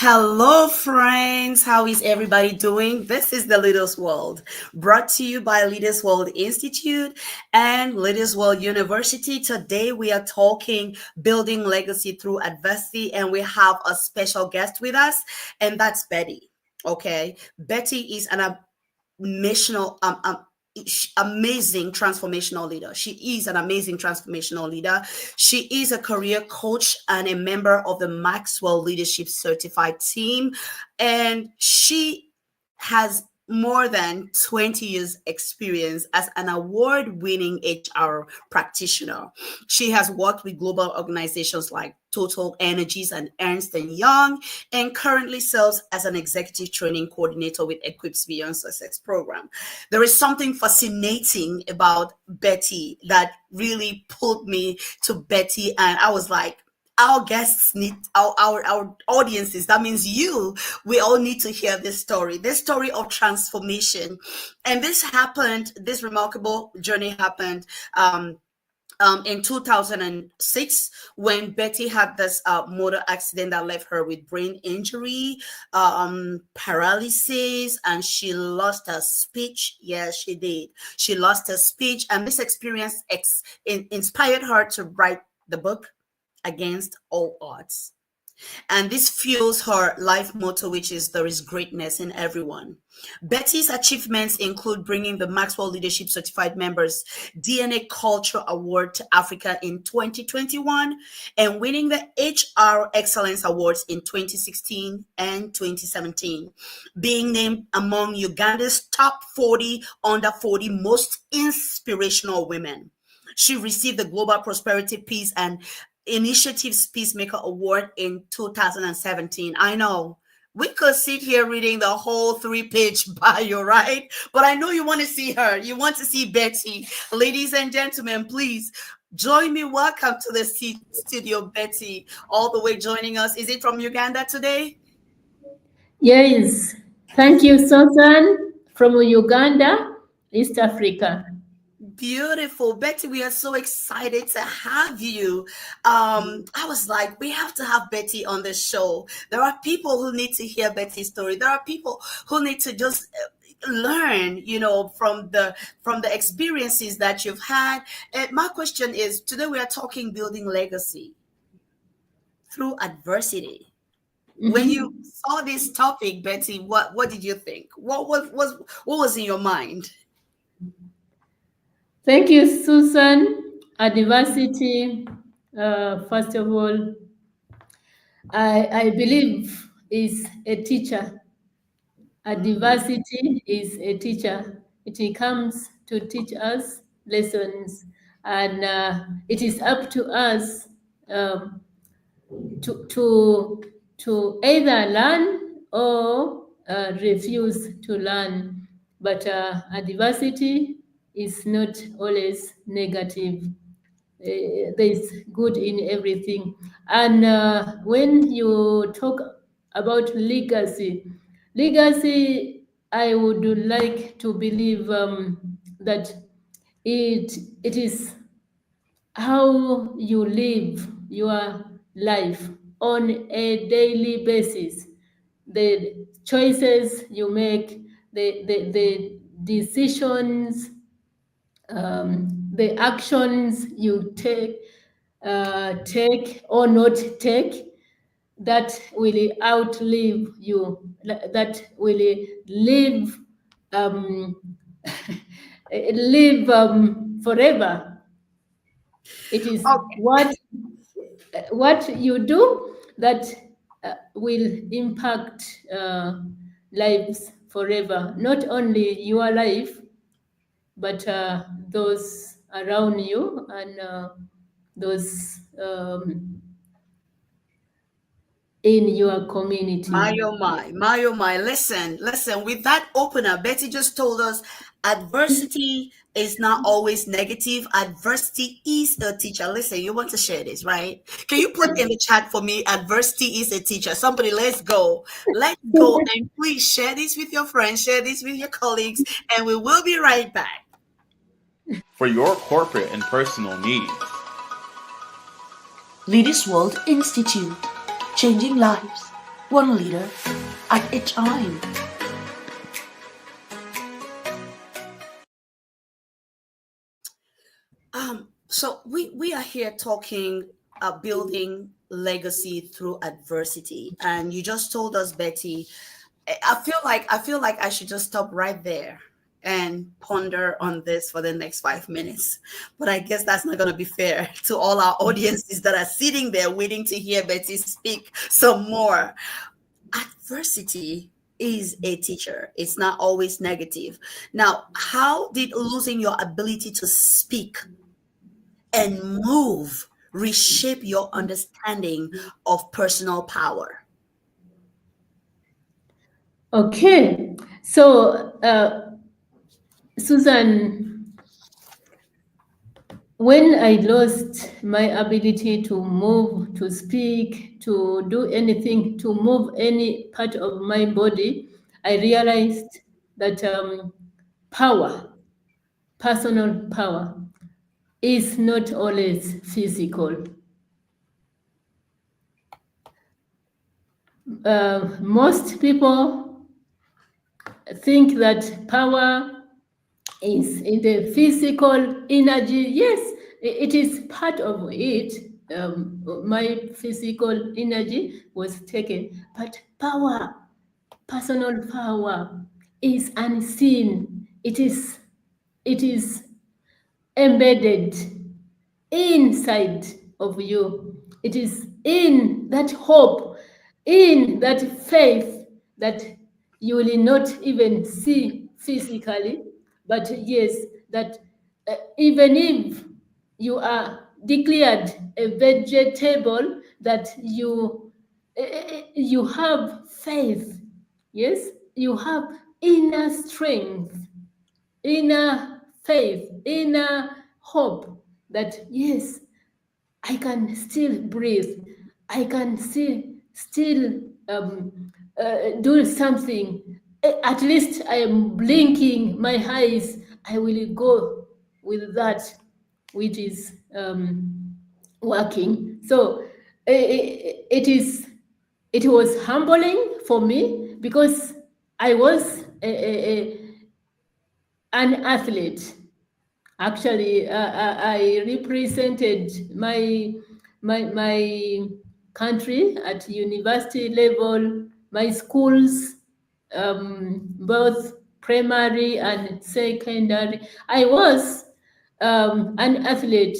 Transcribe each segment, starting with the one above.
Hello, friends. How is everybody doing? This is the Leaders World, brought to you by Leaders World Institute and Leaders World University. Today, we are talking building legacy through adversity, and we have a special guest with us, and that's Betty. Okay, Betty is an missional amazing transformational leader. She is an amazing transformational leader. She is a career coach and a member of the Maxwell Leadership Certified Team, and she has more than 20 years experience as an award-winning HR practitioner. She has worked with global organizations like TotalEnergies and Ernst Young, and currently serves as an executive training coordinator with 𝐭𝐝𝐯 Beyond Success program. There is something fascinating about Betty that really pulled me to Betty, and I was like, our guests need our audiences, that means you, we all need to hear this story of transformation. And this remarkable journey happened in 2006 when Betty had this motor accident that left her with brain injury, paralysis, and she lost her speech. Yes, she did. She lost her speech, and this experience inspired her to write the book Against All Odds. And this fuels her life motto, which is there is greatness in everyone. Betty's achievements include bringing the Maxwell Leadership Certified Members DNA Culture Award to Africa in 2021 and winning the HR Excellence Awards in 2016 and 2017, being named among Uganda's top 40 under 40 most inspirational women. She received the Global Prosperity Peace and Initiatives Peacemaker Award in 2017. I know we could sit here reading the whole 3-page bio, right? But I know you want to see her. You want to see Betty. Ladies and gentlemen, please join me. Welcome to the studio, Betty, all the way joining us. Is it from Uganda today? Yes. Thank you, Susan, from Uganda, East Africa. Beautiful. Betty, we are so excited to have you. I was like, we have to have Betty on the show. There are people who need to hear Betty's story. There are people who need to just learn, from the experiences that you've had. And my question is, today we are talking building legacy through adversity. When you saw this topic, Betty, what did you think? What was in your mind? Thank you, Susan. Adversity, first of all, I believe is a teacher. Adversity is a teacher. It comes to teach us lessons, and it is up to us to either learn or refuse to learn. But adversity is not always negative. There's good in everything. And when you talk about legacy, I would like to believe that it is how you live your life on a daily basis, the choices you make, the decisions, the actions you take or not take, that will outlive you, that will live forever. It is what you do that will impact lives forever, not only your life, but those around you and those in your community. My oh my. Listen. With that opener, Betty just told us adversity is not always negative. Adversity is a teacher. Listen, you want to share this, right? Can you put in the chat for me? Adversity is a teacher. Somebody, let's go. Let's go. And please share this with your friends, share this with your colleagues, and we will be right back. For your corporate and personal needs. Leaders World Institute, changing lives, one leader at a time. So we are here talking building legacy through adversity, and you just told us, Betty. I feel like I should just stop right there and ponder on this for the next 5 minutes. But I guess that's not going to be fair to all our audiences that are sitting there waiting to hear Betty speak some more. Adversity is a teacher. It's not always negative. Now, how did losing your ability to speak and move reshape your understanding of personal power? Okay, so Susan, when I lost my ability to move, to speak, to do anything, to move any part of my body, I realized that power, personal power, is not always physical. Most people think that power is in the physical energy. Yes, it is part of it. My physical energy was taken, but power, personal power, is unseen. It is embedded inside of you. It is in that hope, in that faith that you will not even see physically, but yes, that even if you are declared a vegetable, that you have faith, yes, you have inner strength, inner faith, inner hope that yes, I can still breathe. I can still do something. At least I am blinking my eyes. I will go with that, which is working. So it was humbling for me because I was an athlete. Actually, I represented my country at university level, my schools, both primary and secondary. I was an athlete,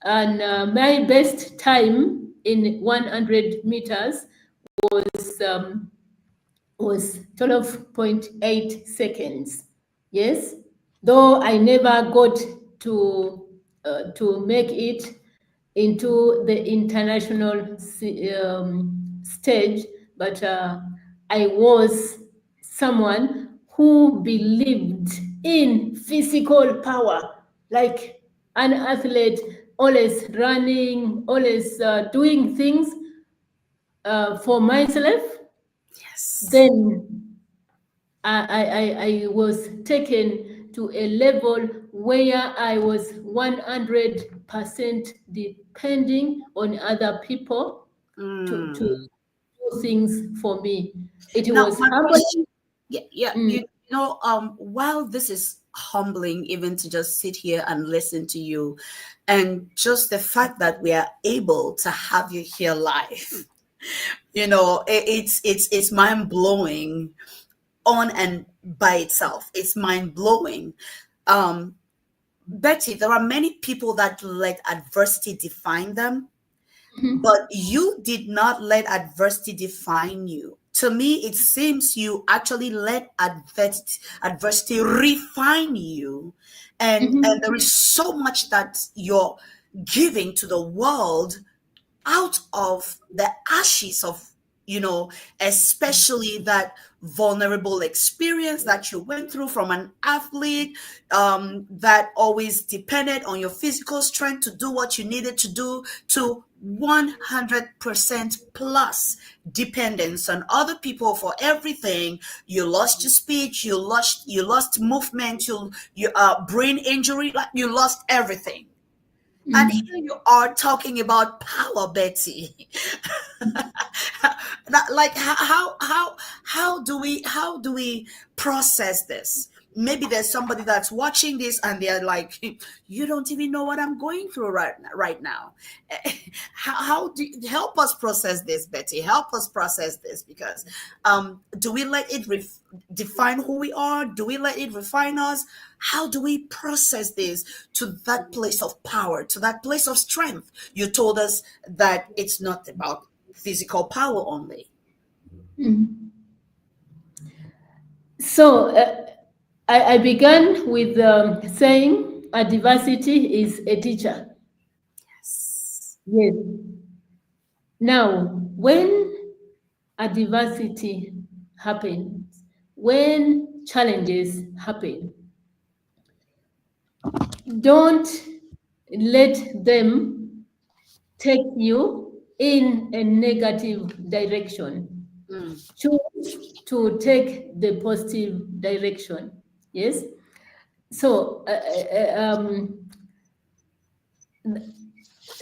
and my best time in 100 meters was was 12.8 seconds. Yes, though I never got to make it into the international stage, but I was someone who believed in physical power, like an athlete, always running, always doing things for myself. Yes. Then I was taken to a level where I was 100% depending on other people to do things for me. It Now, was my question, humbling. yeah, Mm, while this is humbling, even to just sit here and listen to you, and just the fact that we are able to have you here live, it's mind blowing on and by itself. It's mind blowing. Um, Betty, there are many people that let adversity define them, mhm, but you did not let adversity define you. To me, it seems you actually let adversity refine you. And mhm, there is so much that you're giving to the world out of the ashes of, especially that vulnerable experience that you went through from an athlete, that always depended on your physical strength to do what you needed to do, to 100% plus dependence on other people for everything. You lost your speech, you lost movement, you brain injury, like you lost everything. And here you are talking about power, Betty. Like how do we process this? Maybe there's somebody that's watching this and they're like, you don't even know what I'm going through right now. How do you help us process this, Betty? Help us process this, because do we let it define who we are? Do we let it refine us? How do we process this to that place of power, to that place of strength? You told us that it's not about physical power only. So I began with saying adversity is a teacher. Yes. Yes. Now, when adversity happens, when challenges happen, don't let them take you in a negative direction. Choose to take the positive direction. Yes. So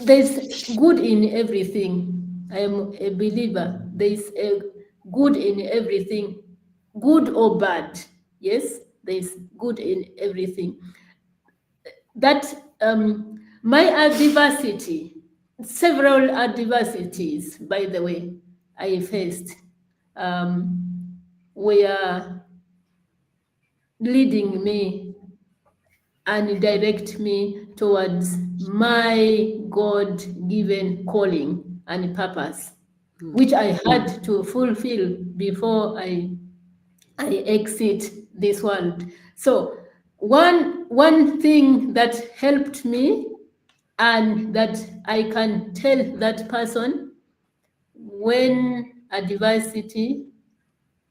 there's good in everything. I am a believer. There's a good in everything, good or bad. Yes, there's good in everything. That my adversity, several adversities, by the way, I faced, were leading me and direct me towards my God-given calling and purpose, which I had to fulfill before I exit this world. So one thing that helped me and that I can tell that person when adversity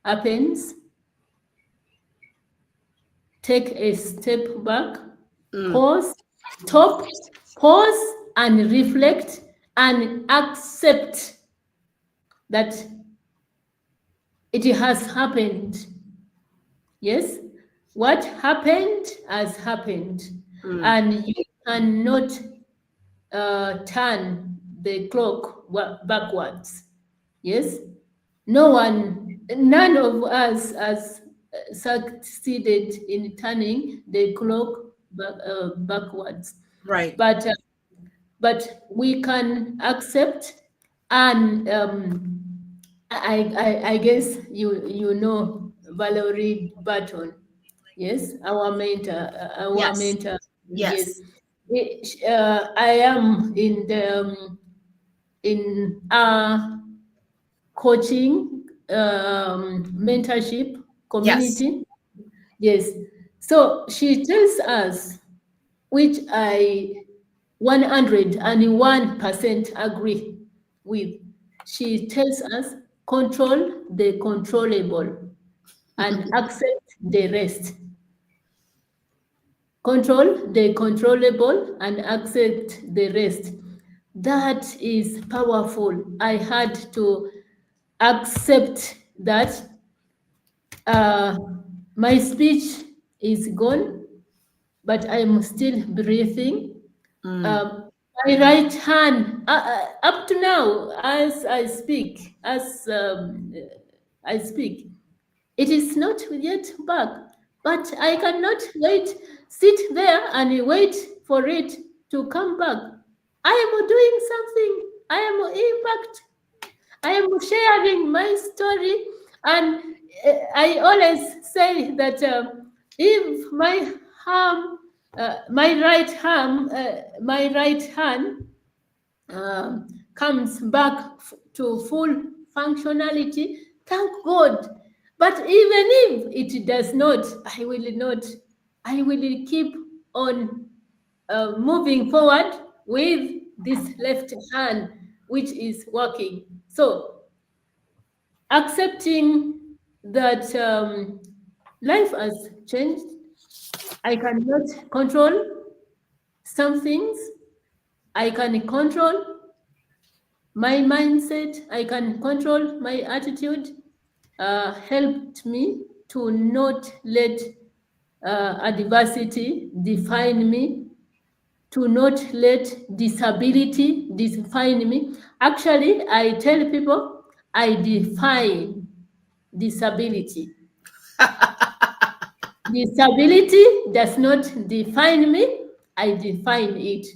happens, take a step back, pause, stop, pause, and reflect and accept that it has happened. Yes, what happened has happened, and you cannot turn the clock backwards. Yes, none of us has succeeded in turning the clock backwards. Right. But we can accept, and I guess you know Valerie Burton. Yes, our mentor. Yes. Yes, Yes. I am in the in our coaching mentorship Yes. community. Yes, so she tells us, which I 101% agree with. She tells us, control the controllable and accept the rest. Control the controllable and accept the rest. That is powerful. I had to accept that my speech is gone, but I'm still breathing. My right hand, up to now, as I speak, it is not yet back, but I cannot sit there and wait for it to come back. I am doing something. I am impact. I am sharing my story, and I always say that if my arm, my right hand comes back to full functionality, thank God. But even if it does not, I will keep on moving forward with this left hand, which is working. So accepting that life has changed, I cannot control some things. I can control my mindset, I can control my attitude, helped me to not let adversity define me, to not let disability define me. Actually, I tell people I define disability. Disability does not define me, I define it.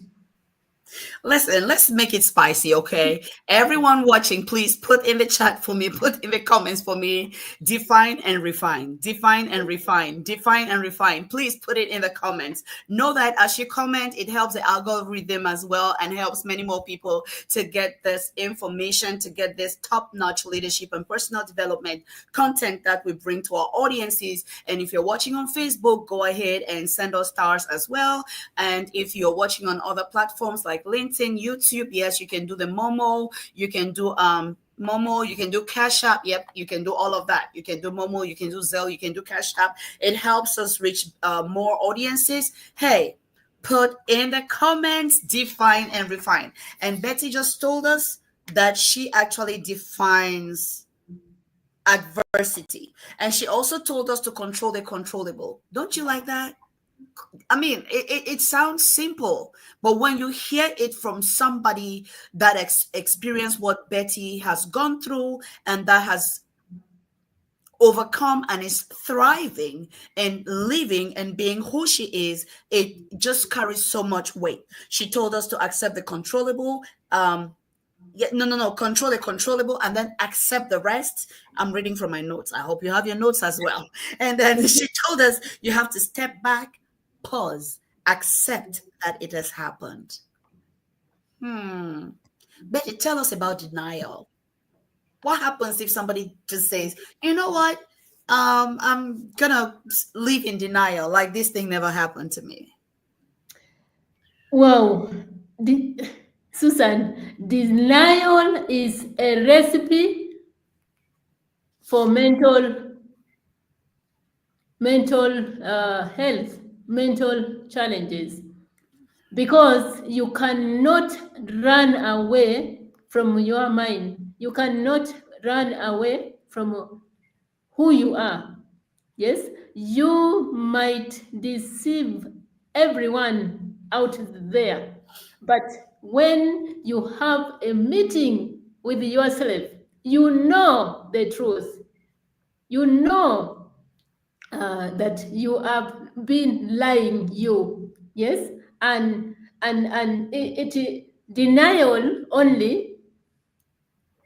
Listen, let's make it spicy, okay? Everyone watching, please put in the chat for me, put in the comments for me. Define and refine, define and refine, define and refine. Please put it in the comments. Know that as you comment, it helps the algorithm as well and helps many more people to get this information, to get this top-notch leadership and personal development content that we bring to our audiences. And if you're watching on Facebook, go ahead and send us stars as well. And if you're watching on other platforms like LinkedIn, YouTube, yes, you can do the Momo, you can do Momo, you can do Cash App. Yep, you can do all of that. You can do Momo, you can do Zelle, you can do Cash App. It helps us reach more audiences. Hey, put in the comments, define and refine. And Betty just told us that she actually defines adversity. And she also told us to control the controllable. Don't you like that? I mean, it sounds simple, but when you hear it from somebody that experienced what Betty has gone through and that has overcome and is thriving and living and being who she is, it just carries so much weight. She told us to accept the controllable. Control the controllable and then accept the rest. I'm reading from my notes. I hope you have your notes as well. And then she told us you have to step back, pause, accept that it has happened. Betty, tell us about denial. What happens if somebody just says, you know what? I'm gonna live in denial, like this thing never happened to me. Wow, Susan, denial is a recipe for mental health, mental challenges, because you cannot run away from your mind. You cannot run away from who you are. Yes, you might deceive everyone out there, but when you have a meeting with yourself, you know the truth. You know that you have been lying. You, yes, and denial only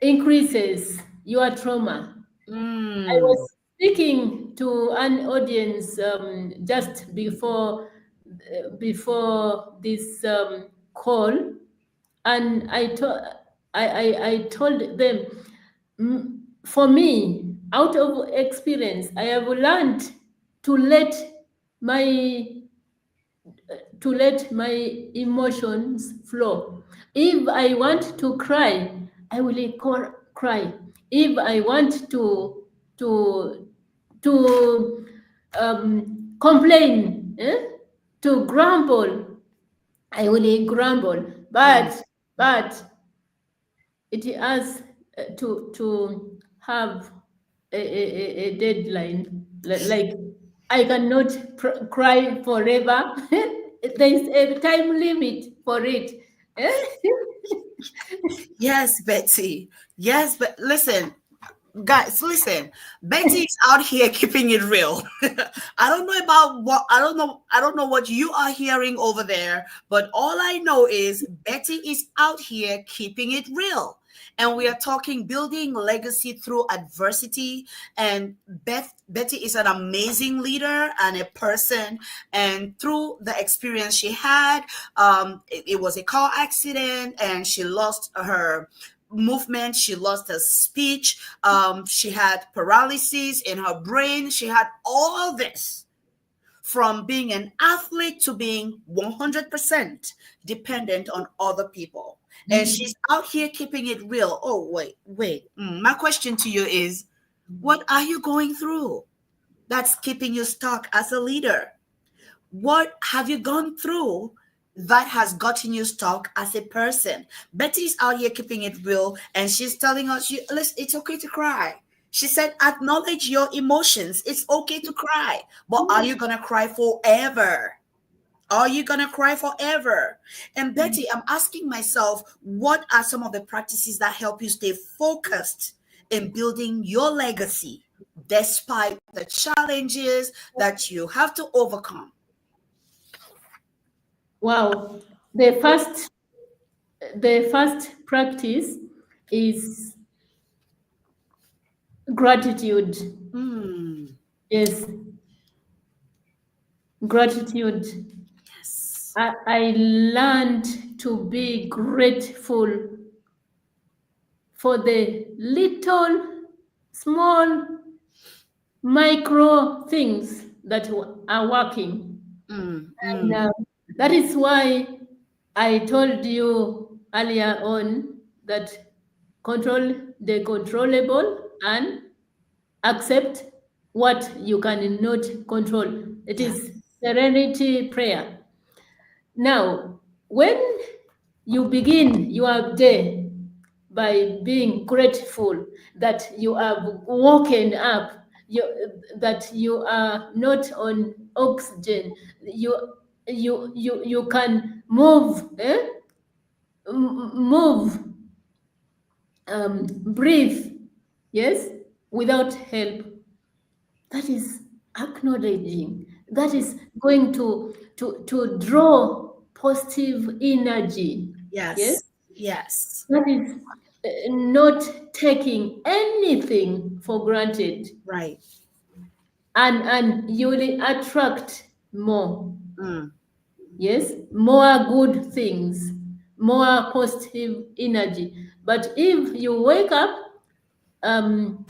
increases your trauma. I was speaking to an audience just before this call, and I told them, for me, out of experience, I have learned to let my emotions flow. If I want to cry, I will cry. If I want to complain, to grumble, I will grumble. But it has to have a deadline. Like I cannot cry forever. There's a time limit for it. Yes, Betty. Yes, but listen, guys, listen. Betty is out here keeping it real. I don't know about what I don't know what you are hearing over there, but all I know is Betty is out here keeping it real. And we are talking building legacy through adversity. And Betty is an amazing leader and a person. And through the experience she had, it was a car accident, and she lost her movement, she lost her speech, she had paralysis in her brain, she had all this from being an athlete to being 100% dependent on other people. And she's out here keeping it real. Oh, wait. My question to you is, what are you going through that's keeping you stuck as a leader? What have you gone through that has gotten you stuck as a person? Betty's out here keeping it real, and she's telling us, listen, it's okay to cry. She said, acknowledge your emotions. It's okay to cry. But are you going to cry forever? Are you going to cry forever? And Betty, I'm asking myself, what are some of the practices that help you stay focused in building your legacy despite the challenges that you have to overcome? Wow. The first practice is gratitude. Mm, Yes, gratitude. yes. I learned to be grateful for the little, small, micro things that are working. Mm, And mm, that is why I told you earlier on that control the controllable and accept what you cannot control. It yeah. is serenity prayer. Now, when you begin your day by being grateful that you have woken up, that you are not on oxygen, you can move, move, breathe, yes, without help. That is acknowledging. That is going to draw positive energy. Yes, Yes. Yes. that is not taking anything for granted, Right. and you will attract more. Mm, Yes, more good things, more positive energy. But if you wake up um,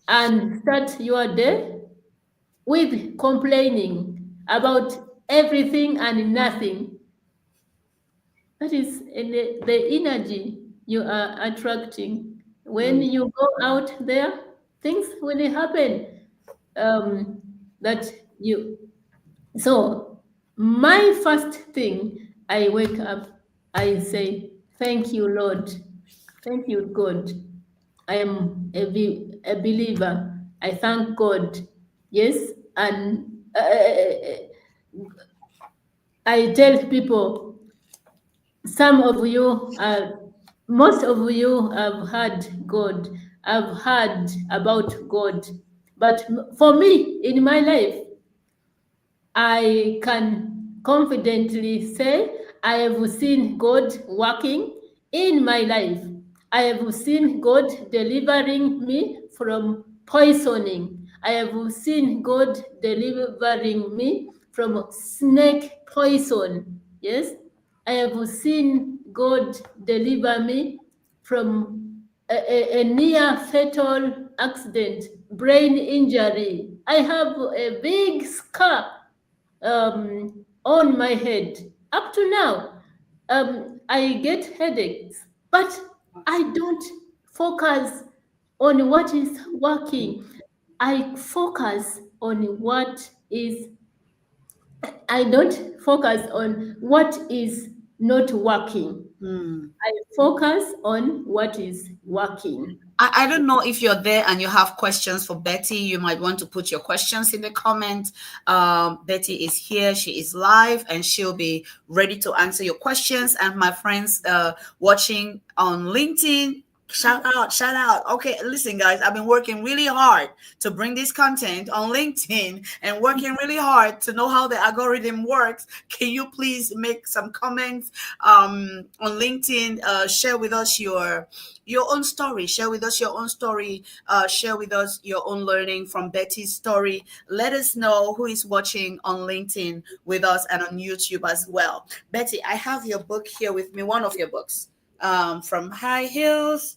and start your day with complaining about everything and nothing, that is the energy you are attracting. When mm, you go out there, things will happen, um, that you. So my first thing, I wake up, I say, "Thank you, Lord. Thank you, God. I am a believer. I thank God." Yes, and I tell people, some of you are, most of you have heard God, have heard about God. But for me, in my life, I can confidently say I have seen God working in my life. I have seen God delivering me from poisoning. I have seen God delivering me from snake poison. Yes, I have seen God deliver me from a near fatal accident, brain injury. I have a big scar on my head. Up to now, I get headaches, but I don't focus on what is working. I focus on what is, I don't focus on what is not working. mm. I focus on what is working. I don't know if you're there and you have questions for Betty. You might want to put your questions in the comment. Betty is here. She is live and she'll be ready to answer your questions. And my friends watching on LinkedIn, shout out, shout out. Okay, listen, guys, I've been working really hard to bring this content on LinkedIn and working really hard to know how the algorithm works. Can you please make some comments on LinkedIn? Share with us your own story. Share with us your own story. Share with us your own learning from Betty's story. Let us know who is watching on LinkedIn with us and on YouTube as well. Betty, I have your book here with me, one of your books, from high heels,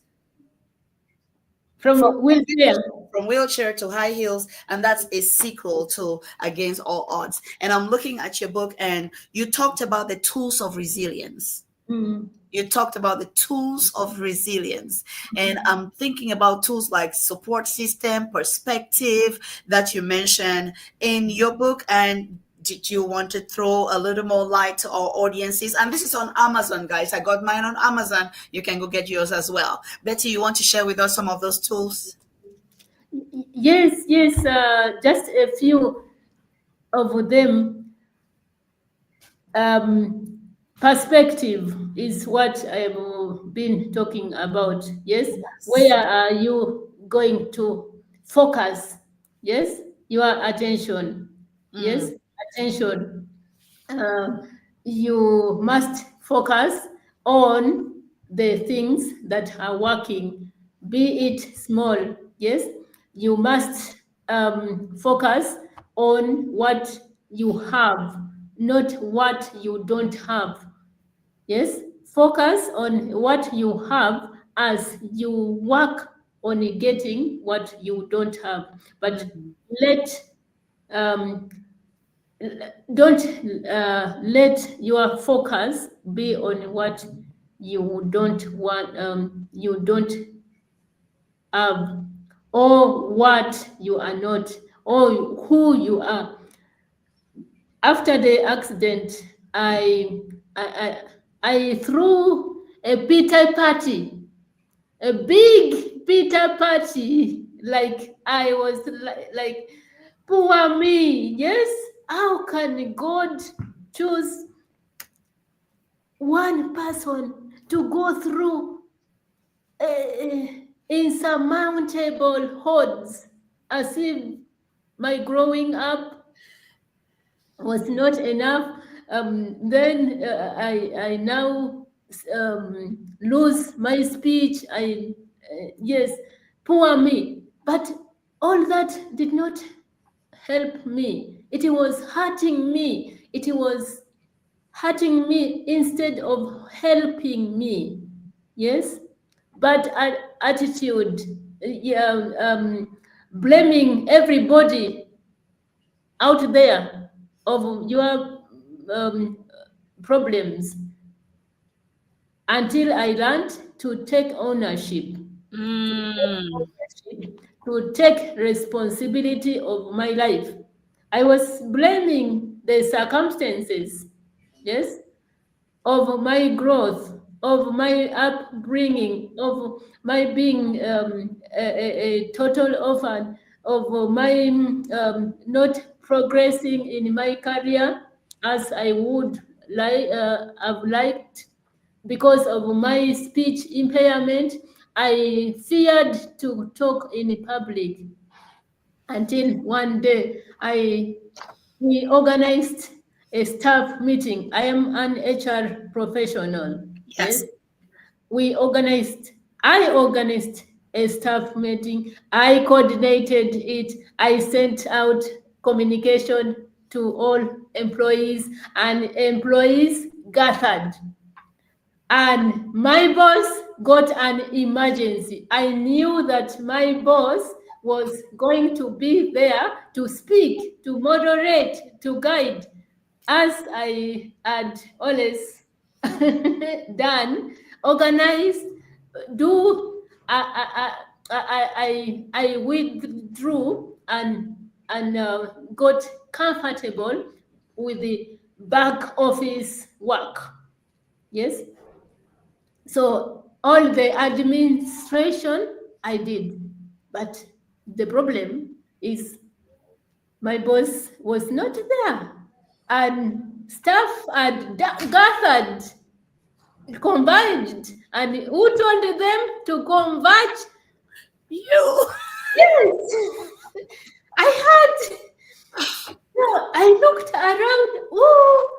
from From wheelchair. from wheelchair to high heels, and that's a sequel to Against All Odds. And I'm looking at your book, and you talked about the tools of resilience. Mm. You talked about the tools of resilience, and I'm thinking about tools like support system, perspective that you mentioned in your book. And did you want to throw a little more light to our audiences? And this is on Amazon, guys. I got mine on Amazon. You can go get yours as well. Betty, you want to share with us some of those tools? Yes, yes, just a few of them. perspective is what I've been talking about. Yes, Yes. where are you going to focus? Yes, your attention. Yes, Mm, attention. Uh, you must focus on the things that are working, be it small. Yes, you must focus on what you have, not what you don't have. Yes, focus on what you have as you work on getting what you don't have. But mm, let um, don't let your focus be on what you don't want, you don't have, or what you are not, or who you are. After the accident, I, I threw a pita party, a big pita party, like I was like poor me. Yes, how can God choose one person to go through insurmountable odds, as if my growing up was not enough. Then I now lose my speech. Yes, poor me. But all that did not help me. It was hurting me. It was hurting me instead of helping me. Yes, but attitude, yeah, blaming everybody out there of your um, problems, until I learned to take ownership, mm. to take responsibility of my life. I was blaming the circumstances, yes, of my growth, of my upbringing, of my being a total orphan, of my not progressing in my career as I would have liked. Because of my speech impairment, I feared to talk in public, until one day we organized a staff meeting. I am an HR professional. Yes, Yes. I organized a staff meeting. I coordinated it. I sent out communication to all employees, and employees gathered. And my boss got an emergency. I knew that my boss was going to be there to speak, to moderate, to guide, as I had always done, organized, do. I withdrew and got comfortable with the back office work. Yes, so all the administration I did, but the problem is my boss was not there, and staff had gathered, converged, and who told them to converge? You. Yes, I had. No, I looked around. Oh,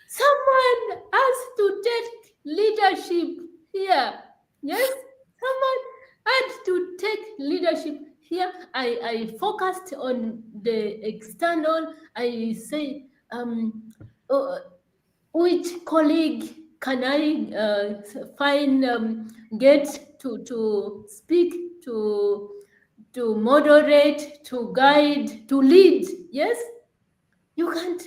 someone has to take leadership here. Yes, someone had to take leadership here. I focused on the external. I say, uh, which colleague can I find, get to speak, to moderate, to guide, to lead? Yes, you can't.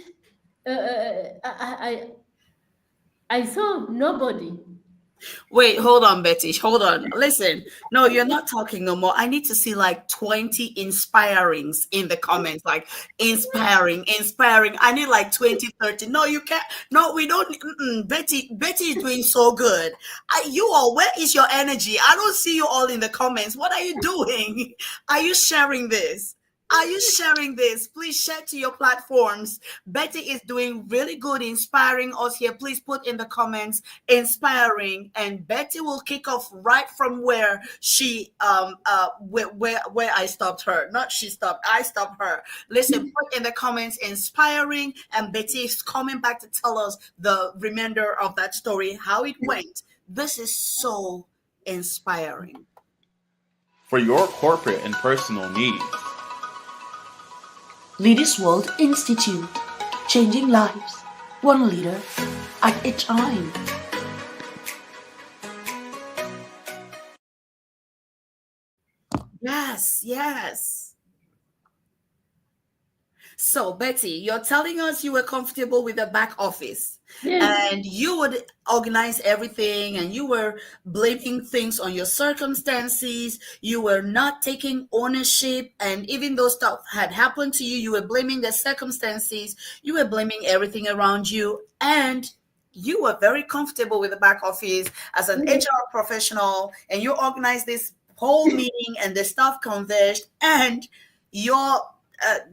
I saw nobody. Wait, hold on, Betty. Hold on. Listen. No, you're not talking no more. I need to see like 20 inspirings in the comments. Like inspiring, inspiring. I need like 20, 30. No, you can't. No, we don't. Betty is doing so good. You all, where is your energy? I don't see you all in the comments. What are you doing? Are you sharing this? Are you sharing this? Please share to your platforms. Betty is doing really good inspiring us here. Please put in the comments inspiring, and Betty will kick off right from where where I stopped her. Not she stopped, I stopped her. Listen, put in the comments inspiring, and Betty is coming back to tell us the remainder of that story, how it went. This is so inspiring. For your corporate and personal needs. Leaders World Institute, changing lives, one leader at a time. Yes, yes. So, Betty, you're telling us you were comfortable with the back office Yes, and you would organize everything and you were blaming things on your circumstances. You were not taking ownership. And even though stuff had happened to you, you were blaming the circumstances. You were blaming everything around you. And you were very comfortable with the back office as an yes, HR professional, and you organized this whole meeting and the staff converged, and your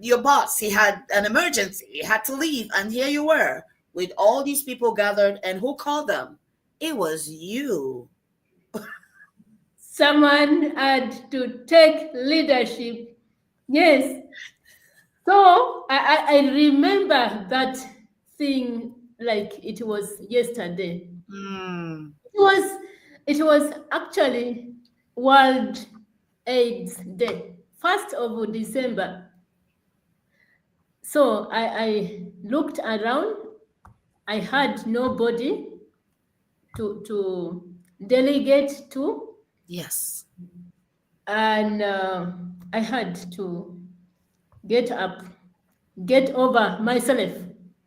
your boss, he had an emergency, he had to leave, and here you were with all these people gathered, and who called them? It was you. someone had to take leadership. Yes. So I remember that thing like it was yesterday. Mm, Was it was actually World AIDS Day, 1st of December. So I looked around. I had nobody to delegate to, yes, and I had to get up, get over myself.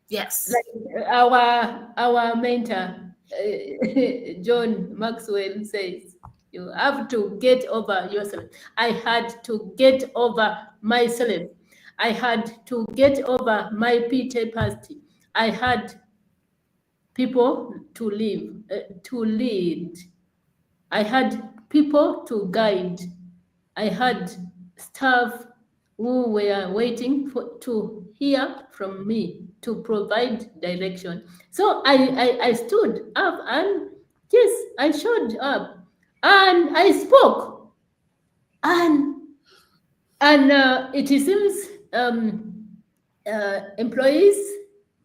yes. Like our mentor, John Maxwell says, you have to get over yourself. I had to get over myself. I had to get over my PTSD. I had people to live, to lead. I had people to guide. I had staff who were waiting to hear from me to provide direction. So I stood up and yes, I showed up and I spoke. And it seems employees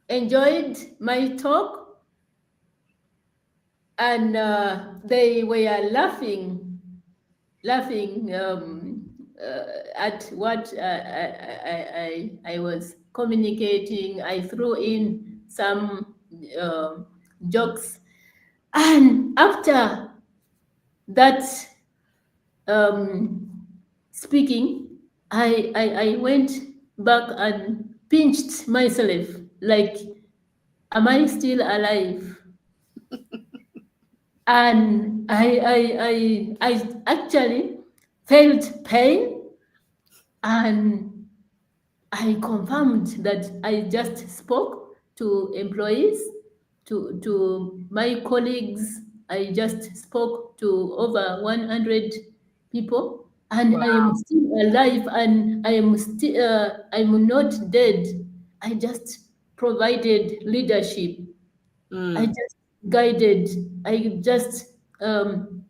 enjoyed my talk, and they were laughing at what I was communicating. I threw in some jokes, and after that speaking, I went back and pinched myself like, am I still alive? And I actually felt pain, and I confirmed that I just spoke to employees, to my colleagues. I just spoke to over 100 people, and I am Wow. still alive, and I am still I'm not dead. I just provided leadership. I Mm, just guided. I just um,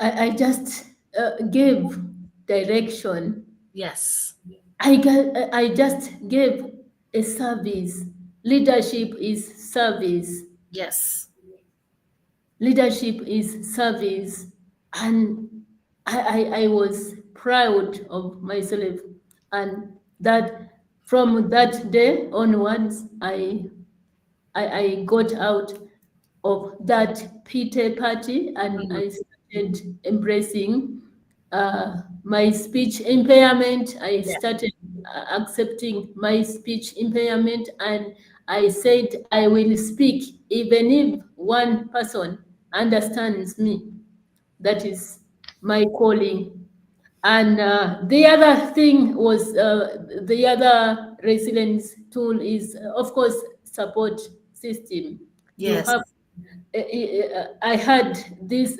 I just gave direction. yes, I just gave a service. Leadership is service. yes. Leadership is service. And I was proud of myself. And that from that day onwards, I got out of that pity party, and Mm, I started embracing my speech impairment. I yeah. started accepting my speech impairment, and I said I will speak even if one person understands me. That is my calling. And the other thing was the other resilience tool is, of course, support system. You Yes. have, I had this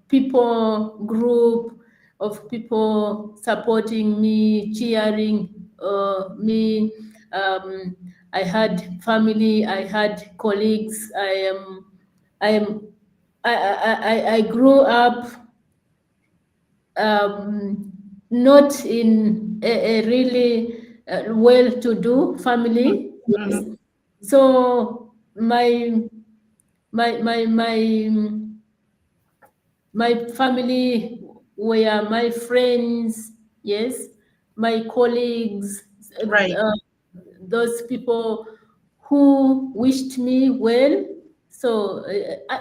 people group of people supporting me, cheering me. Um, I had family, I had colleagues. I am, I grew up um, not in a really well-to-do family. Yes. Mhm. So my my my my family were my friends, yes, my colleagues, Right. those people who wished me well. So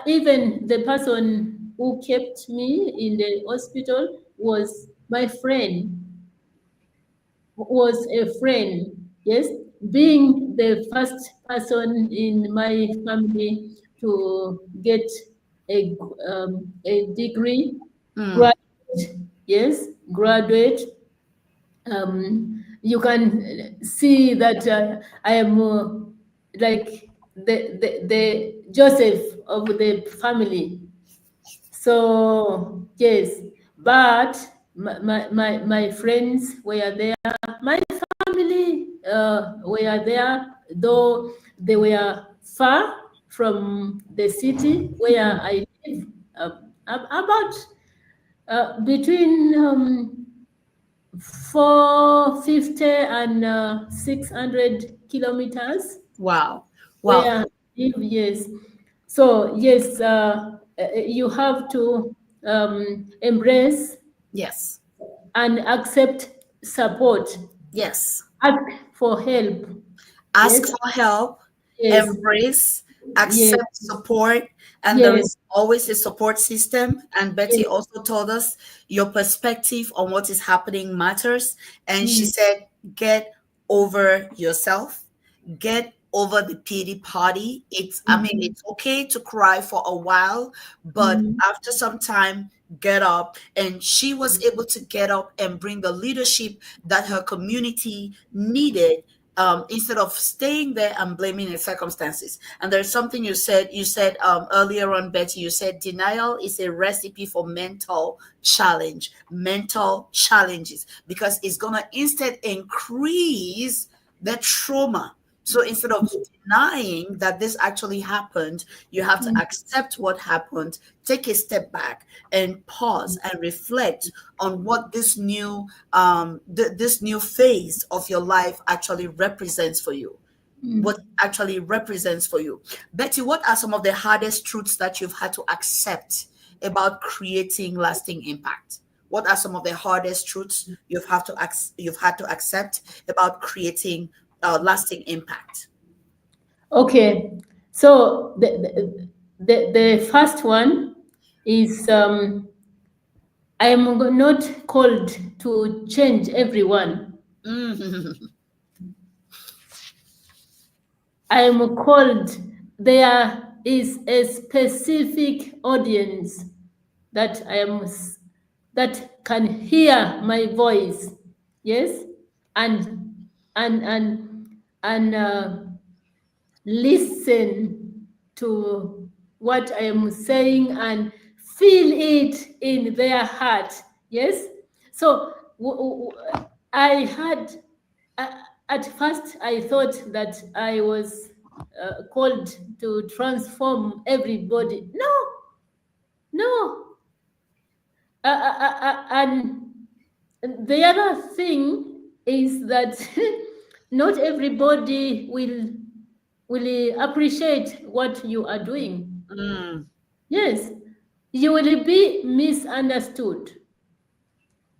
even the person who kept me in the hospital was my friend, was a friend, yes, being the first person in my family to get a degree, Mm. graduate, yes, graduate. You can see that I am like the Joseph of the family. So yes, but my friends were there, my family were there, though they were far from the city where I live, about between 450 and 600 kilometers Wow. Wow. where I live, yes. So yes, you have to embrace Yes. and accept support. Yes. Ask for help. Ask Yes, for help, yes, embrace, yes, accept support, and there yes, is always a support system. And Betty yes. also told us your perspective on what is happening matters. And she Mm, said, get over yourself, get over the pity party. I mean, mhm, it's okay to cry for a while, but mhm, after some time, get up. And she was able to get up and bring the leadership that her community needed, instead of staying there and blaming the circumstances. And there's something you said earlier on, Betty. You said denial is a recipe for mental challenges, because it's gonna instead increase the trauma. So instead of denying that this actually happened, you have to mm, accept what happened, take a step back, and pause and reflect on what this new phase of your life actually represents for you. What mm. actually represents for you. Betty, what are some of the hardest truths that you've had to accept about creating lasting impact? What are some of the hardest truths you've had to accept about creating lasting impact? Okay, so the first one is I am not called to change everyone. Mm. I am called, there is a specific audience that that can hear my voice, yes, and and and and listen to what I am saying and feel it in their heart. Yes. So I had, uh, at first I thought that I was called to transform everybody. No, no. And the other thing is that not everybody will appreciate what you are doing. Mm. Yes, you will be misunderstood.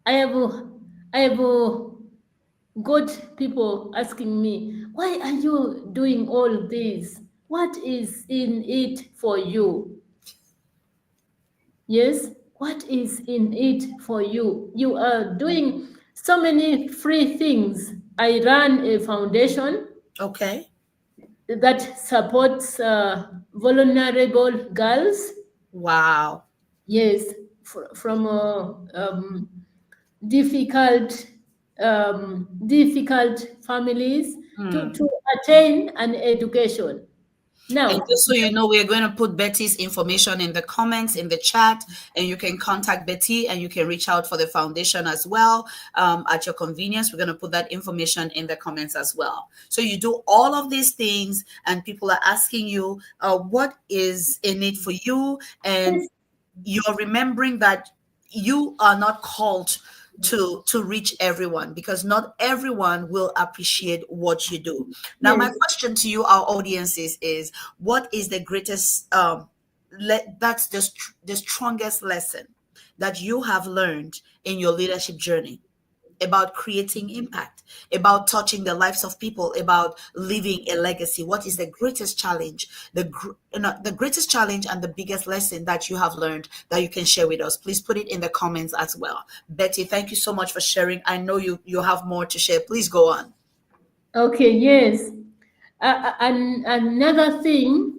I have I have got people asking me, why are you doing all this? What is in it for you? Yes, what is in it for you? You are doing so many free things. I run a foundation Okay. that supports vulnerable girls. Wow. Yes, from difficult difficult families Mm. to attain an education. And Now, just so you know, we're going to put Betty's information in the comments, in the chat, and you can contact Betty and you can reach out for the foundation as well at your convenience. We're going to put that information in the comments as well. So you do all of these things, and people are asking you what is in it for you, and yes, you're remembering that you are not called to reach everyone, because not everyone will appreciate what you do. Now my yes, question to you, our audiences, is what is the greatest that's the strongest lesson that you have learned in your leadership journey about creating impact, about touching the lives of people, about leaving a legacy? What is the greatest challenge, the greatest challenge and the biggest lesson that you have learned that you can share with us? Please put it in the comments as well. Betty, thank you so much for sharing. I know you have more to share. Please go on. okay, yes. And another thing,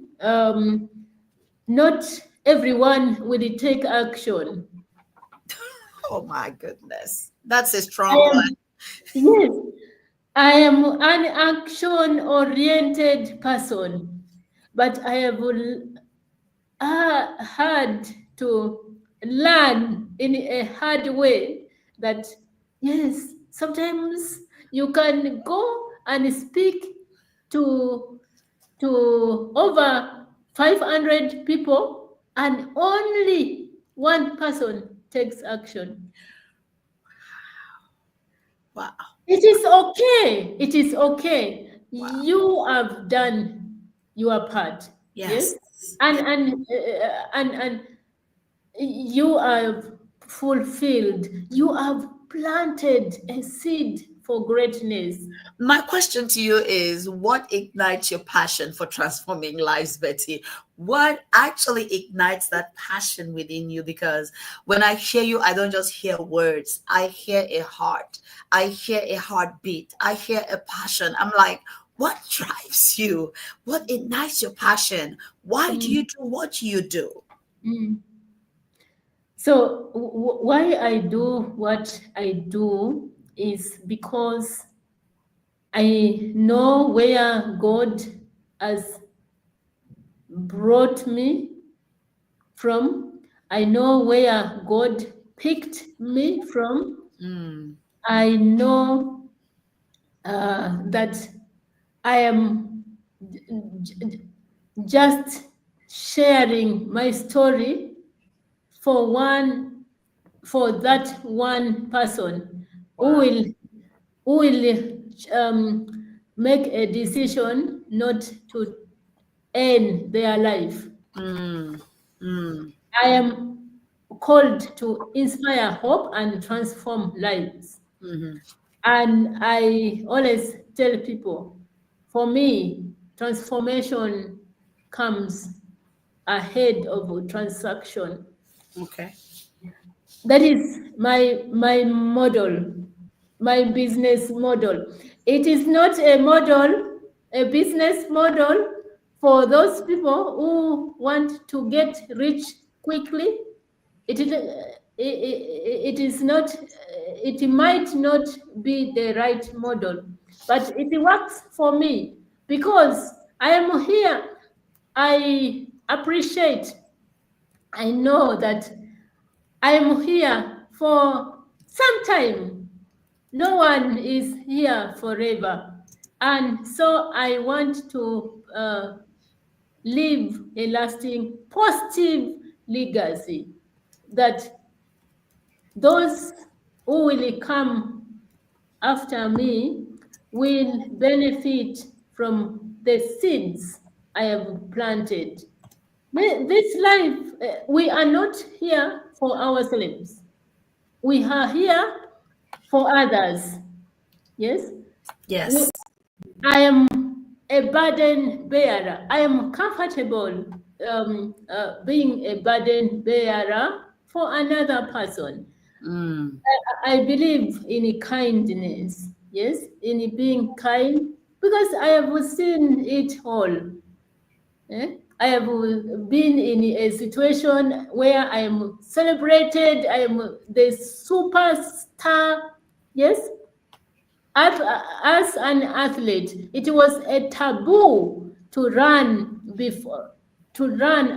not everyone will take action. Oh my goodness, that's a I strong one. am, yes, I am an action-oriented person, but I have had to learn in a hard way that, yes, sometimes you can go and speak to over 500 people and only one person takes action. Wow. It is okay. It is okay. Wow. You have done your part. Yes, Yes. and Yes. and you have fulfilled. You have planted a seed for greatness. My question to you is, what ignites your passion for transforming lives, Betty? What actually ignites that passion within you? Because when I hear you, I don't just hear words, I hear a heart, I hear a heartbeat, I hear a passion. I'm like, what drives you? What ignites your passion? Why do you Mm, do what you do? mm. So why I do what I do is because I know where God has brought me from. I know where God picked me from. Mm, I know that I am just sharing my story for that one person who wow. will make a decision not to end their life. Mm, mm, I am called to inspire hope and transform lives. mhm. And I always tell people, for me, transformation comes ahead of transaction. Okay. That is my model, my business model. It is not a model, a business model for those people who want to get rich quickly. It is not, it might not be the right model, but it works for me because I am here. I appreciate, I know that I am here for some time. No one is here forever. And so I want to leave a lasting positive legacy that those who will come after me will benefit from the seeds I have planted. This life, we are not here for ourselves. We are here for others. Yes? We, Yes. I am a burden bearer. I am comfortable being a burden bearer for another person. Mm, I believe in kindness, yes, in being kind, because I have seen it all. I have been in a situation where I am celebrated, I am the superstar, yes. As an athlete, it was a taboo to run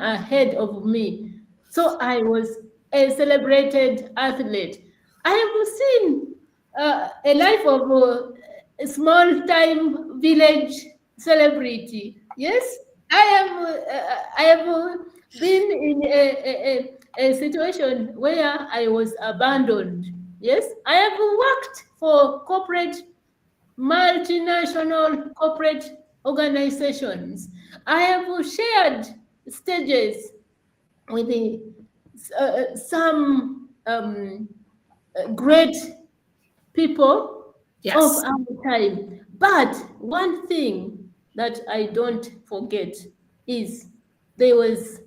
ahead of me. So I was a celebrated athlete. I have seen a life of a small-time village celebrity. Yes, I have been in a situation where I was abandoned. Yes, I have worked for multinational corporate organizations. I have shared stages with some great people of Yes. our time. But one thing that I don't forget is there is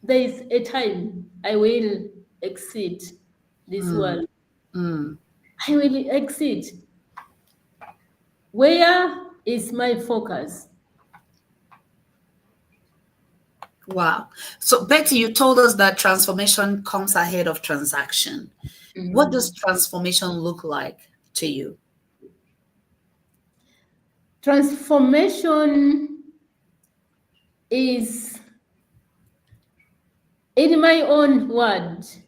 a time I will exit this world. Mm. I will exit. Where is my focus? Wow. So, Betty, you told us that transformation comes ahead of transaction. What does transformation look like to you? Transformation is, in my own words,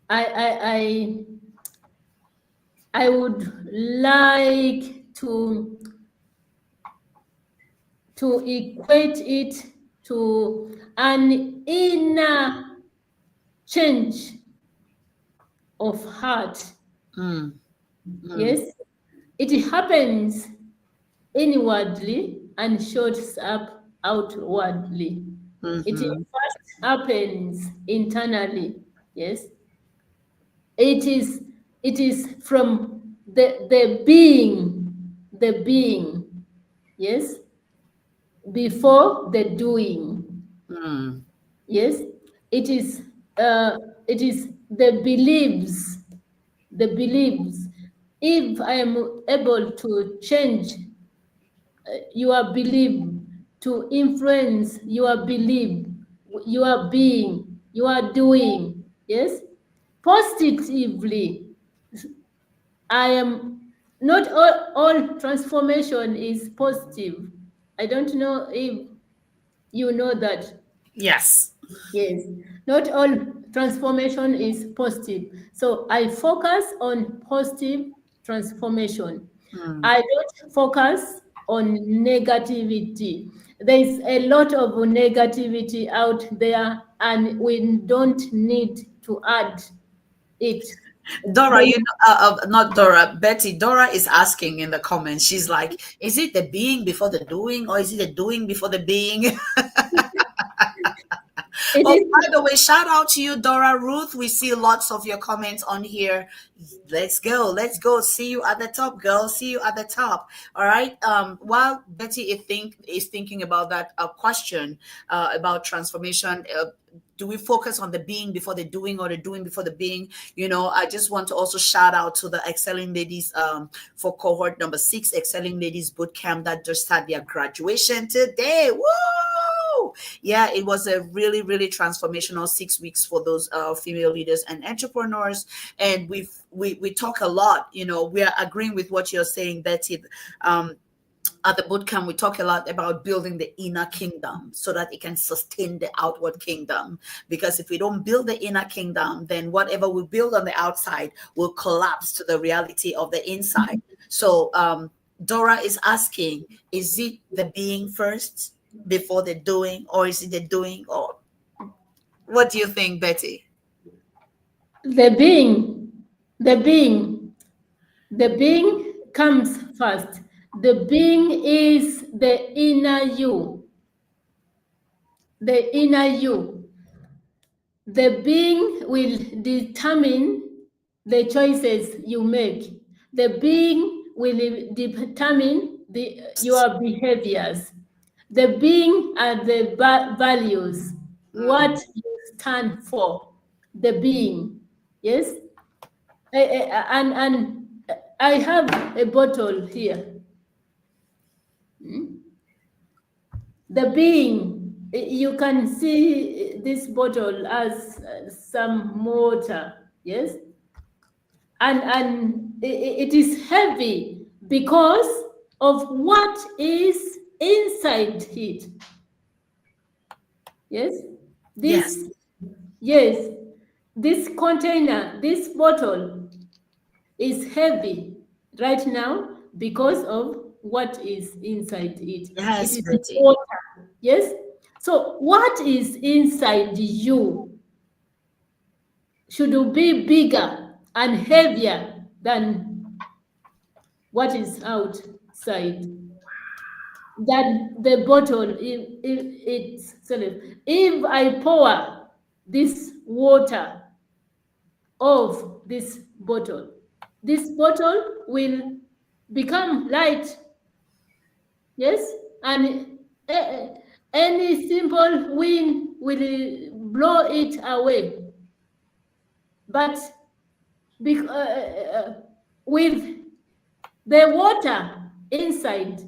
I would like to equate it to an inner change of heart. Yes, it happens inwardly and shows up outwardly. It first happens internally. Yes, it is from the being. Yes, before the doing. Yes, it is the beliefs. If I am able to change your belief, to influence your belief, your being, your doing, yes, positively. I am not all transformation is positive. I don't know if you know that. Yes. Yes, not all transformation is positive. So I focus on positive transformation. I don't focus on negativity. There is a lot of negativity out there, and we don't need to add it. Dora, not Dora, Betty. Dora is asking in the comments. She's like, is it the being before the doing, or is it the doing before the being? It Oh, is by the way, shout out to you, Dora Ruth. We see lots of your comments on here. Let's go. Let's go. See you at the top, girl. See you at the top. All right. While Betty is thinking about that question about transformation, do we focus on the being before the doing, or the doing before the being? I just want to also shout out to the Excelling Ladies for cohort number 6, Excelling Ladies Bootcamp that just had their graduation today. Woo! Yeah, it was a really, really transformational 6 weeks for those female leaders and entrepreneurs. And we talk a lot. We are agreeing with what you're saying, Betty. At the bootcamp, we talk a lot about building the inner kingdom so that it can sustain the outward kingdom. Because if we don't build the inner kingdom, then whatever we build on the outside will collapse to the reality of the inside. So Dora is asking, is it the being first before the doing, or is it the doing? Or what do you think, Betty? the being comes first. The being is the inner you. The inner you. The being will determine the choices you make. The being will determine your behaviors. The being are the values, what you stand for. The being, yes. And I have a bottle here. The being, you can see this bottle as some water, yes? And it is heavy because of what is inside it. Yes, Yes. this, yes, this container, this bottle is heavy right now because of what is inside it. It Yes, is Betty. water. Yes. So what is inside you should be bigger and heavier than what is outside. That the bottle, if I pour this water of this bottle will become light. Yes, and any simple wind will blow it away. But with the water inside,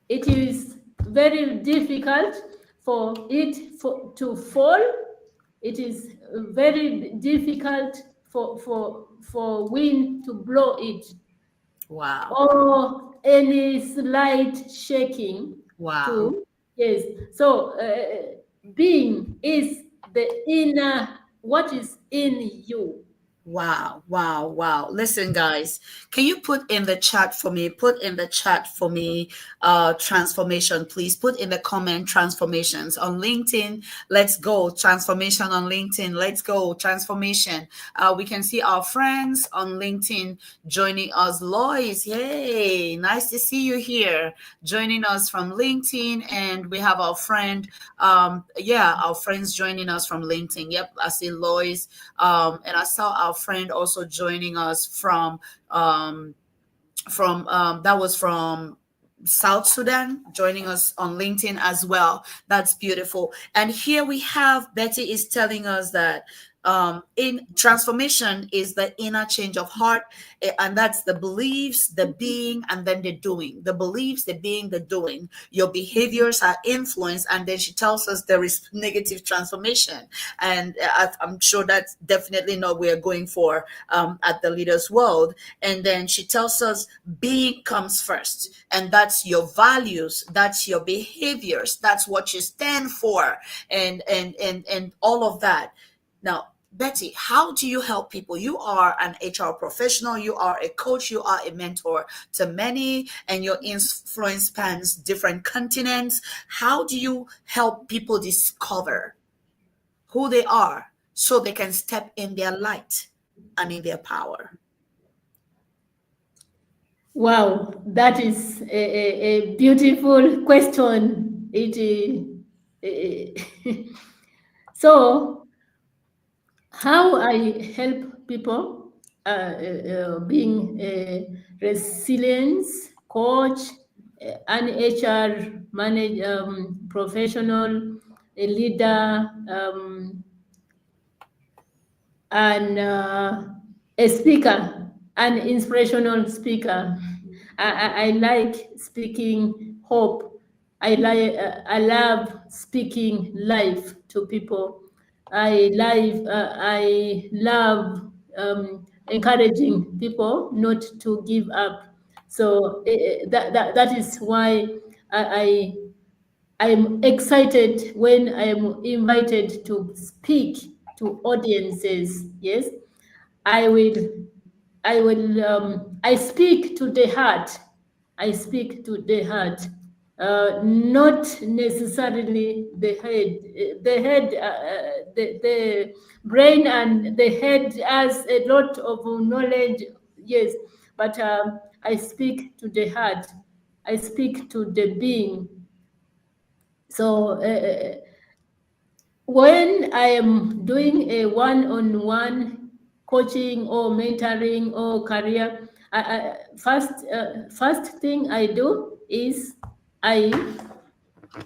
it is very difficult for it to fall. It is very difficult for wind to blow it, Wow. or any slight shaking Wow. to, yes. So being is the inner, what is in you. Wow, wow, wow. Listen, guys, can you put in the chat for me? Put in the chat for me, transformation, please. Put in the comment transformations on LinkedIn. Let's go. Transformation on LinkedIn. Let's go. Transformation. We can see our friends on LinkedIn joining us. Lois, yay. Nice to see you here. Joining us from LinkedIn. And we have our friend, our friends joining us from LinkedIn. Yep, I see Lois. And I saw our friend also joining us that was from South Sudan, joining us on LinkedIn as well. That's beautiful. And here we have Betty is telling us that in transformation is the inner change of heart, and that's the beliefs, the being, and then the doing. The beliefs, the being, the doing. Your behaviors are influenced, and then she tells us there is negative transformation, and I'm sure that's definitely not what we're going for at the Leaders World. And then she tells us being comes first, and that's your values, that's your behaviors, that's what you stand for, and all of that. Now, Betty, how do you help people? You are an HR professional, you are a coach, you are a mentor to many, and your influence spans different continents. How do you help people discover who they are so they can step in their light and in their power? Wow, that is a beautiful question. So, how I help people being a resilience coach, an HR professional, a leader, and a speaker, an inspirational speaker. I like speaking hope. I love speaking life to people. I love encouraging people not to give up. So that is why I I'm excited when I'm invited to speak to audiences. Yes, I will, I speak to the heart. I speak to the heart, not necessarily the head. The brain and the head has a lot of knowledge, yes, but I speak to the heart. I speak to the being. So when I am doing a one-on-one coaching or mentoring or career, first thing I do is I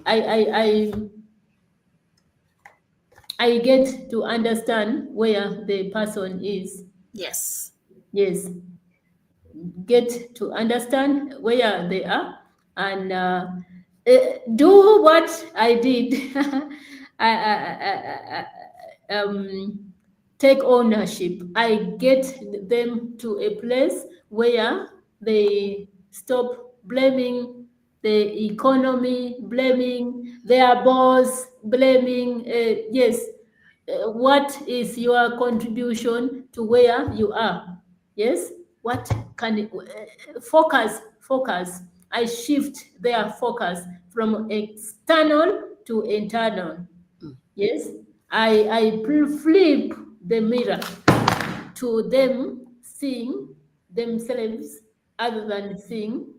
I I I, I get to understand where the person is. Yes. Yes, get to understand where they are, and do what I did. I take ownership. I get them to a place where they stop blaming the economy, blaming their boss, blaming, yes, what is your contribution to where you are? Yes, what can focus. I shift their focus from external to internal. Yes, I flip the mirror to them seeing themselves other than seeing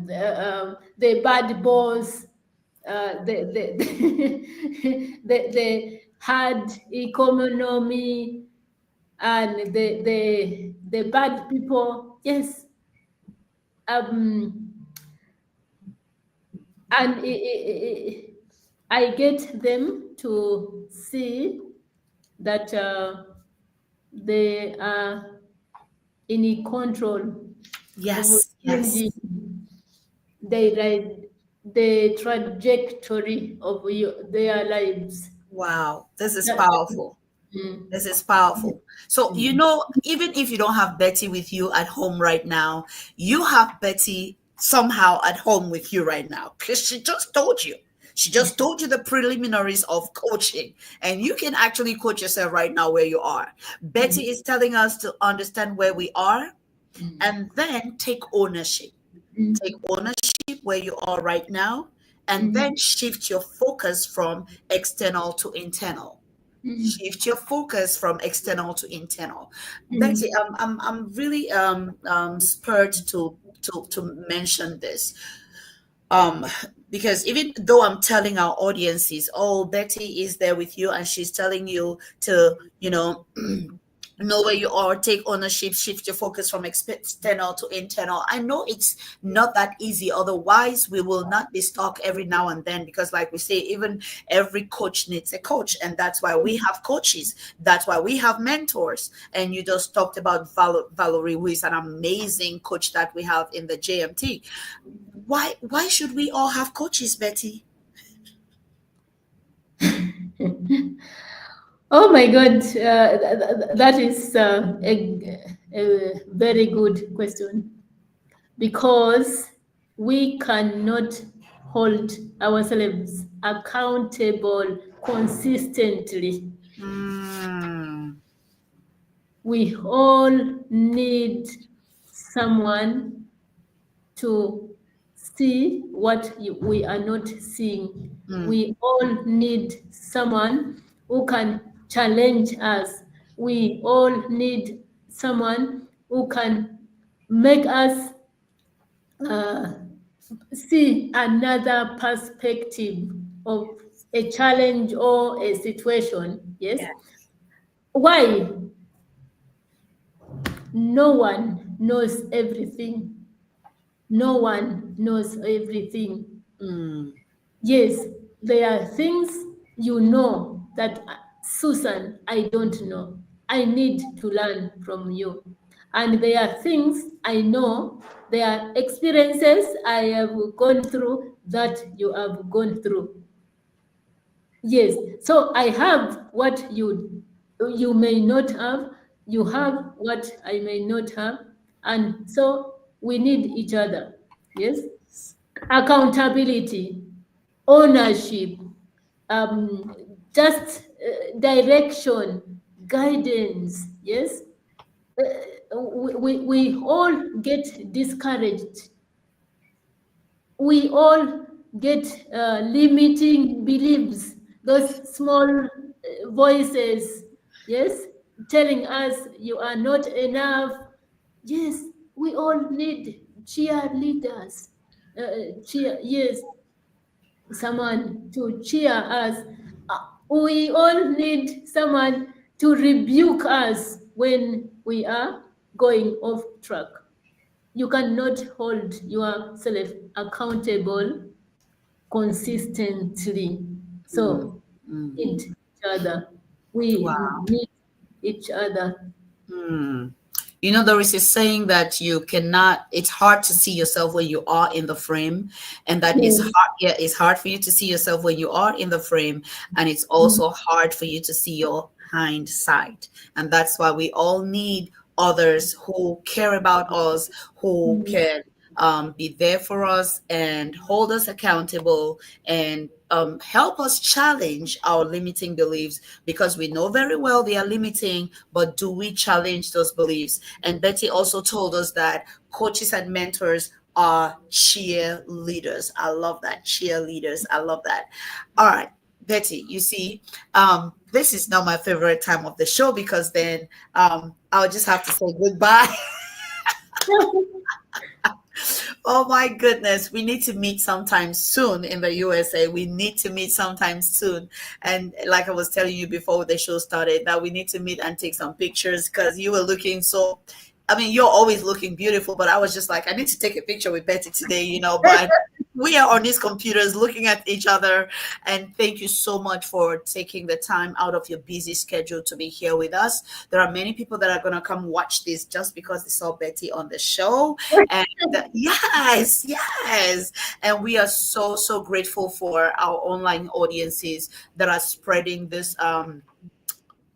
the bad boss, the hard economy, and the bad people. Yes, and I get them to see that they are in control of Yes, yes. changing the trajectory of their lives. Wow, this is That, powerful. mm, This is powerful. So, mm, even if you don't have Betty with you at home right now, you have Betty somehow at home with you right now because she just told you. She just told you the preliminaries of coaching, and you can actually coach yourself right now where you are. mm, Betty is telling us to understand where we are mm, and then take ownership. mm, Take ownership where you are right now, and mm, then shift your focus from external to internal. mm, Shift your focus from external to internal. Betty, mm, I'm really spurred to mention this. Um, because even though I'm telling our audiences, oh, Betty is there with you and she's telling you to, know where you are, take ownership, shift your focus from external to internal. I know it's not that easy. Otherwise, we will not be stuck every now and then because, like we say, even every coach needs a coach. And that's why we have coaches. That's why we have mentors. And you just talked about Valerie, who is an amazing coach that we have in the JMT. Why should we all have coaches, Betty? Oh my God, that is a very good question, because we cannot hold ourselves accountable consistently. Mm, We all need someone to see what we are not seeing. mm, We all need someone who can challenge us. We all need someone who can make us uh, see another perspective of a challenge or a situation. Yes. yeah. Why? No one knows everything. No one knows everything. Mm, Yes, there are things you know that Susan, I don't know. I need to learn from you. And there are things I know, there are experiences I have gone through that you have gone through. Yes, so I have what you may not have, you have what I may not have, and so we need each other. Yes, accountability, ownership, um, just direction, guidance. Yes, we all get discouraged. We all get limiting beliefs, those small voices, yes, telling us you are not enough. Yes, we all need cheerleaders. Yes, someone to cheer us. We all need someone to rebuke us when we are going off track. You cannot hold yourself accountable consistently. mm, So mm. need each other. We Wow. need each other. Hmm. There is a saying that you cannot, it's hard to see yourself when you are in the frame. And that is Yes. hard. Yeah, it's hard for you to see yourself when you are in the frame. And it's Mm, also hard for you to see your hindsight. And that's why we all need others who care about us, who mm, can be there for us and hold us accountable and help us challenge our limiting beliefs, because we know very well they are limiting, but do we challenge those beliefs? And Betty also told us that coaches and mentors are cheerleaders. I love that. Cheerleaders. I love that. All right. Betty, you see, this is not my favorite time of the show, because then I'll just have to say goodbye. Oh my goodness, we need to meet sometime soon in the USA. We need to meet sometime soon. And like I was telling you before the show started, that we need to meet and take some pictures, because you were looking so, I mean, you're always looking beautiful, but I was just like, I need to take a picture with Betty today, but we are on these computers looking at each other. And thank you so much for taking the time out of your busy schedule to be here with us. There are many people that are going to come watch this just because they saw Betty on the show. And yes, yes. And we are so, so grateful for our online audiences that are spreading this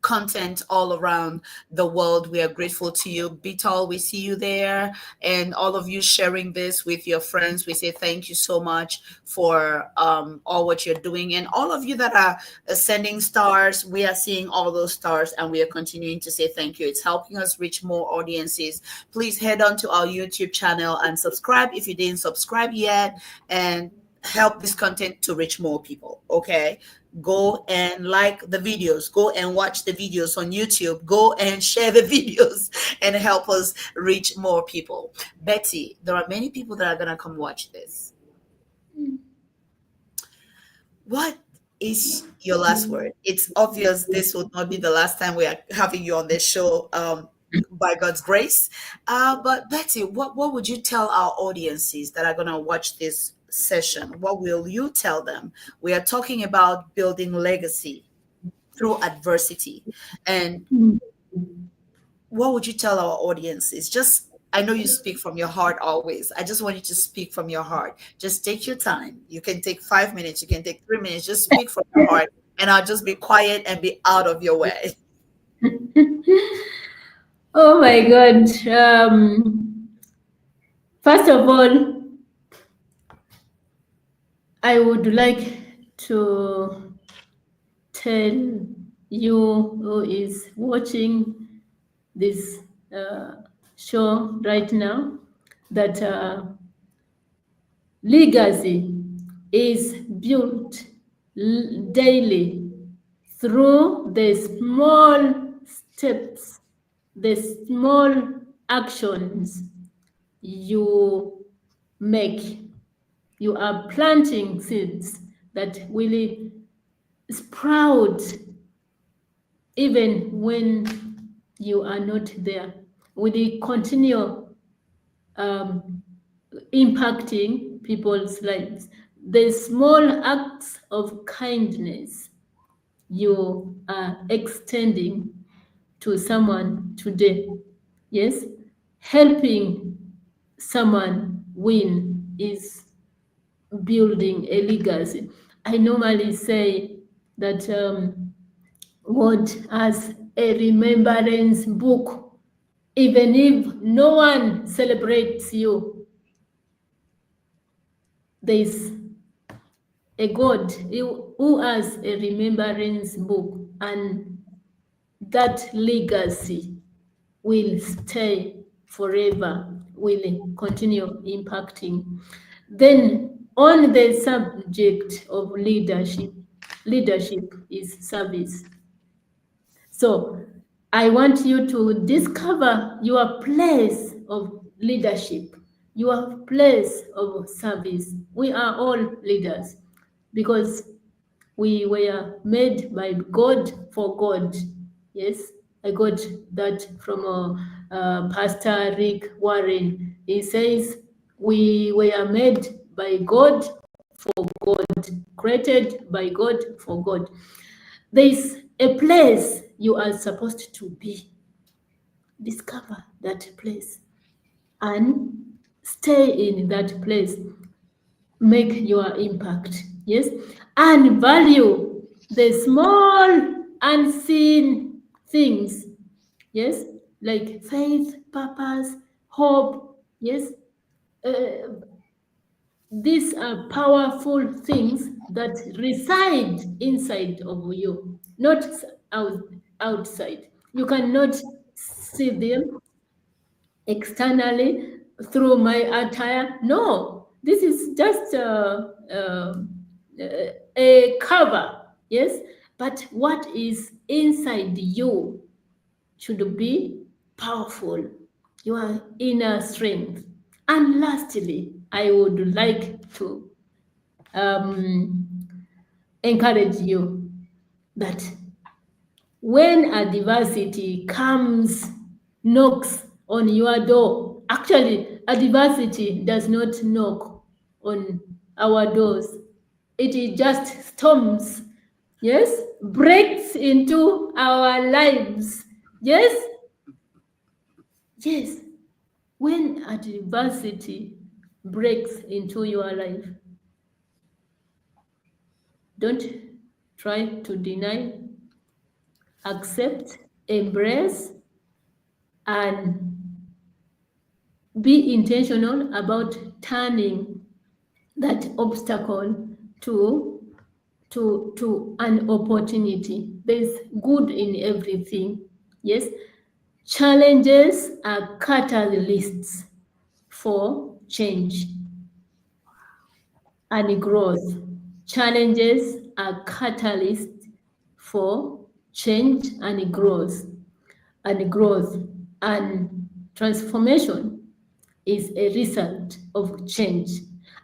content all around the world. We are grateful to you. Bitol, we see you there. And all of you sharing this with your friends, we say thank you so much for all what you're doing. And all of you that are sending stars, we are seeing all those stars, and we are continuing to say thank you. It's helping us reach more audiences. Please head on to our YouTube channel and subscribe if you didn't subscribe yet, and help this content to reach more people. Okay, go and like the videos, go and watch the videos on YouTube, go and share the videos, and help us reach more people. Betty, there are many people that are going to come watch this. What is your last word? It's obvious this would not be the last time we are having you on this show, by God's grace. But Betty, what would you tell our audiences that are going to watch this session? What will you tell them? We are talking about building legacy through adversity. And what would you tell our audiences? Just, I know you speak from your heart always. I just want you to speak from your heart. Just take your time. You can take 5 minutes, you can take 3 minutes. Just speak from your heart, and I'll just be quiet and be out of your way. Oh my God. First of all, I would like to tell you who is watching this show right now that legacy is built daily through the small steps, the small actions you make. You are planting seeds that will sprout even when you are not there. Will continue impacting people's lives. The small acts of kindness you are extending to someone today, yes, helping someone win is building a legacy. I normally say that God has a remembrance book. Even if no one celebrates you, there's a God who has a remembrance book, and that legacy will stay forever, will continue impacting. Then, on the subject of leadership, leadership is service. So, I want you to discover your place of leadership, your place of service. We are all leaders because we were made by God for God. Yes, I got that from Pastor Rick Warren. He says, we were made by God for God, created by God for God. There's a place you are supposed to be. Discover that place and stay in that place. Make your impact, yes, and value the small unseen things, yes, like faith, purpose, hope, yes, these are powerful things that reside inside of you, not outside. You cannot see them externally through my attire. No, this is just a cover, yes? But what is inside you should be powerful, your inner strength. And lastly, I would like to encourage you that when adversity comes, knocks on your door, actually, adversity does not knock on our doors. It just storms, yes, breaks into our lives. Yes, yes. When adversity breaks into your life, don't try to deny, accept, embrace, and be intentional about turning that obstacle to an opportunity. There's good in everything. Yes, challenges are catalysts for change and growth. Challenges are catalysts for change and growth. And transformation is a result of change.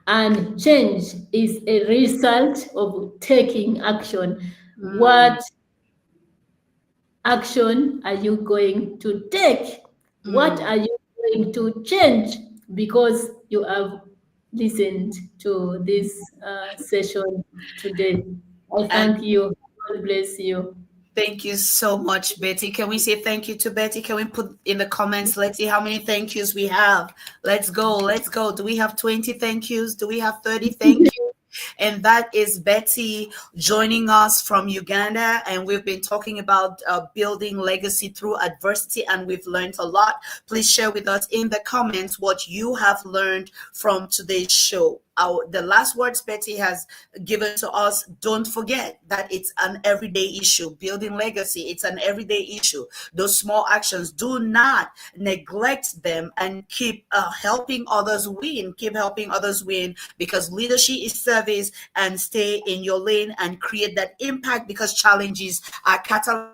And change is a result of taking action. What action are you going to take? What are you going to change? Because you have listened to this session today. I thank you. God bless you. Thank you so much, Betty. Can we say thank you to Betty? Can we put in the comments? Let's see how many thank yous we have. Let's go. Let's go. Do we have 20 thank yous? Do we have 30 thank yous? And that is Betty joining us from Uganda. And we've been talking about building legacy through adversity, and we've learned a lot. Please share with us in the comments what you have learned from today's show. The last words Betty has given to us, don't forget that it's an everyday issue. Building legacy, it's an everyday issue. Those small actions, do not neglect them, and keep helping others win. Keep helping others win, because leadership is service, and stay in your lane and create that impact, because challenges are catalysts